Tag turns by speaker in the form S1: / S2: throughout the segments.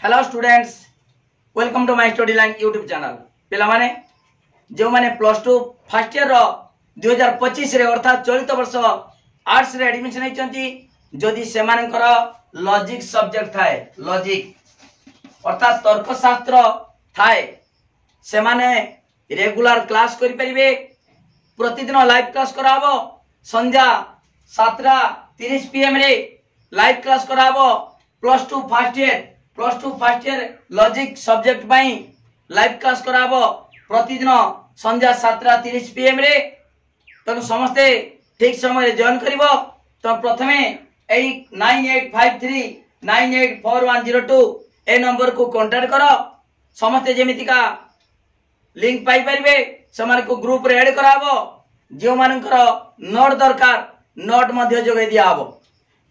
S1: Hello students, welcome to my Study Line YouTube channel. पिला माने जो माने प्लस टू फर्स्ट ईयर 2025 रे अर्थात चलित वर्ष आर्ट्स रे एडमिशन होइचंती जदि सेमानकर लॉजिक सब्जेक्ट थाए, लॉजिक अर्थात तर्कशास्त्र थाए, सेमाने रेगुलर क्लास करि परिबे। प्रतिदिन लाइव क्लास कराबो। संध्या 7:30 PM रे लाइव क्लास कराबो। Plus two first year logic subject पाई लाइव क्लास कराबो प्रतिदिन संध्या 7:30 PM रे। तो समस्ते ठीक समय जॉइन करिवो। तो प्रथमे 9853984102 ए नंबर को कांटेक्ट करो। समस्ते जेमिति का लिंक पाई परिबे समान को ग्रुप रे ऐड कराबो। जो मानकर नोट दरकार नोट मध्य जोगे दिया हबो।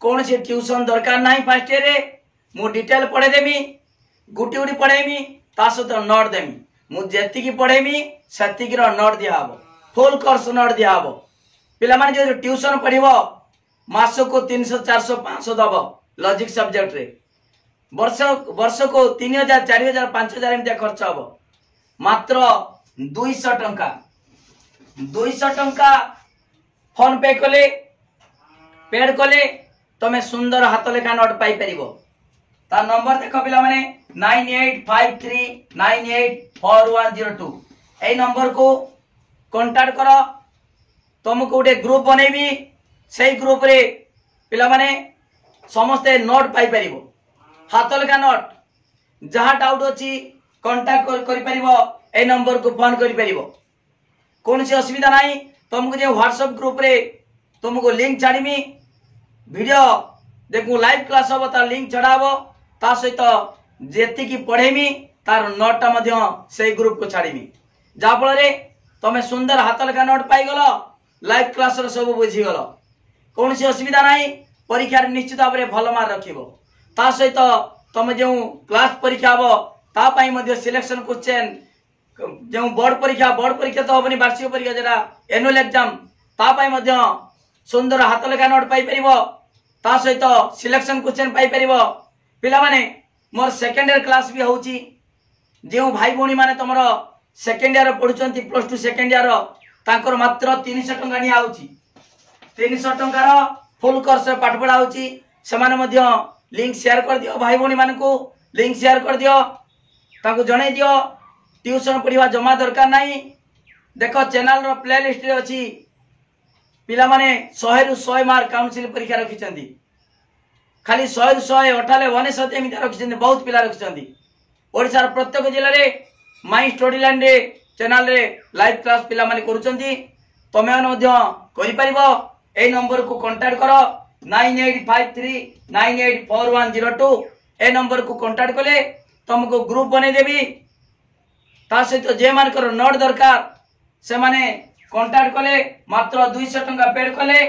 S1: कौन से ट्यूशन दरकार नहीं फर्स्ट ईयर रे मु डिटेल पढ़े देमी, गुटी गुटी पढ़ेमी, ता सहित नोट देमी। मु जेति की पढ़ेमी सेति की नोट दिया हबो, फुल कोर्स नोट दिया हबो। पिला माने जो ट्यूशन पढ़िबो मास को 300 400 500 दबो लॉजिक सब्जेक्ट रे। वर्ष को 3000 4000 5000 एमते खर्च हबो। मात्र 200 टंका फोन पे कले पेड कले तमे सुंदर हाथ लेखा नोट पाई परिबो। ता नंबर देखो पिला माने 9853984102 ए नंबर को कांटेक्ट करो। तुमको गोटे ग्रुप बनेबी, सेई ग्रुप रे पिला माने समस्ते नोट पाई परिबो, हाथ लेखा नोट। जहाँ डाउट अछि कांटेक्ट करि परिबो, ए नंबर को फोन करि परिबो। कौन सी असुविधा नहीं। तुमको जो व्हाट्सएप ग्रुप रे तुमको लिंक छाड़ीमी, वीडियो देखो लाइव क्लास हम तार लिंक चढ़ाबो। ता सहित जेति की पढ़ेमी तार नोटा मध्य से ग्रुप को छाड़ीमी। जा फल रे तमे सुंदर हाथ लेखा नोट पाई गलो, लाइव क्लास रे सब बुझी गलो। कौन सी असुविधा नहीं। परीक्षा रे निश्चित भाव में भल मार्क रखिबो। ता सहित तमे जो क्लास परीक्षा हबो ता पाई मध्य सिलेक्शन क्वेश्चन जो बोर्ड परीक्षा तो हबनी, वार्षिक परीक्षा जरा एनुअल एग्जाम ता पाई मध्य सुंदर हाथ लेखा नोट पाई परिबो। ता सहित सिलेक्शन क्वेश्चन पाई परिबो। पिला माने मोर सेकेंड ईयर क्लास भी होउची। जो भाई भौणी माने तमरो सेकेंड ईयर पढुचंती प्लस टू सेकेंड ईयर तांकर मात्र 300 टंका नि आउची। 300 टंकार फुल कोर्स पाठ पढ़ा होउची। समान मध्य लिंक शेयर कर दियो, भाई भौणी मान को लिंक शेयर कर दियो, ताको जणे दियो। ट्यूशन पढ़िवा जमा दरकार नहीं। देखो चैनल रो प्लेलिस्ट रे अछि पिला माने 100 रु 100 मार्क काउंसिल परीक्षा रखिचंदी। खाली 100 रु 100 अठाले 170 एमिता रखिचंदी, बहुत पिला रखिचंदी। ओडिसा प्रत्येक जिल्ला रे माई स्टडी लाइन रे चैनल रे लाइव क्लास पिला माने करूचंदी। तमे माने मध्य करि परिबो। ए नंबर को कांटेक्ट करो 9853984102 ए नंबर को कांटेक्ट कले तुमको ग्रुप बने देबी। ता सहित जे मानकर नोट दरकार से माने कांटेक्ट कले मात्र 200 टंका पेड कले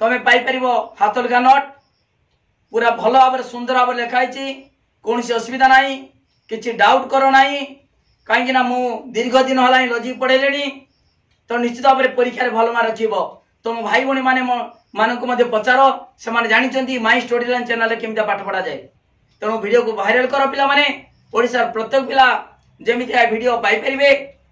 S1: तमे पाई परिबो हाथ लेखा नोट। पूरा भल भाव सुंदर भाव लिखाई। कौन सी असुविधा नहीं, किसी डाउट करो नहीं। कहीं मु दीर्घ दिन है लॉजिक पढ़ेले तो निश्चित भाव में परीक्षा रे भल मार्क रखिबो। तुम भाई भौणी मानक पचार से जानी माई स्टडी लाइन चैनल केमिता पाठ पढ़ा जाए। तेणु वीडियो को वायरल कर पिला माने ओडिसा प्रत्येक पिला जेमिति वीडियो पाई परिबे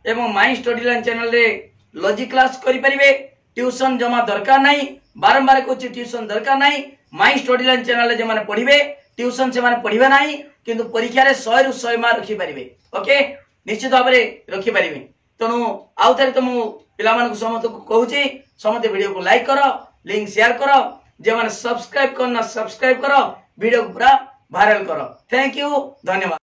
S1: एवं माई स्टडी लाइन चैनल रे लॉजिक क्लास करि परिबे। ट्यूशन जमा दरकार नहीं। बारंबार कहूँ ट्यूशन दरकार नहीं। माई स्टडी लाइन चैनल जे माने पढ़िबे ट्यूशन से माने पढ़िबे नहीं, किंतु परीक्षा रे 100 रु 100 मार्क रखि परिबे। ओके, निश्चित भाव में रखि परिबे। तेणु आउ थरे तो मु पिला मानक समस्त को कहूची समस्त वीडियो को लाइक करो, लिंक शेयर करो, जे माने सब्सक्राइब करना सब्सक्राइब करो, वीडियो को पूरा वायरल करो। थैंक यू, धन्यवाद।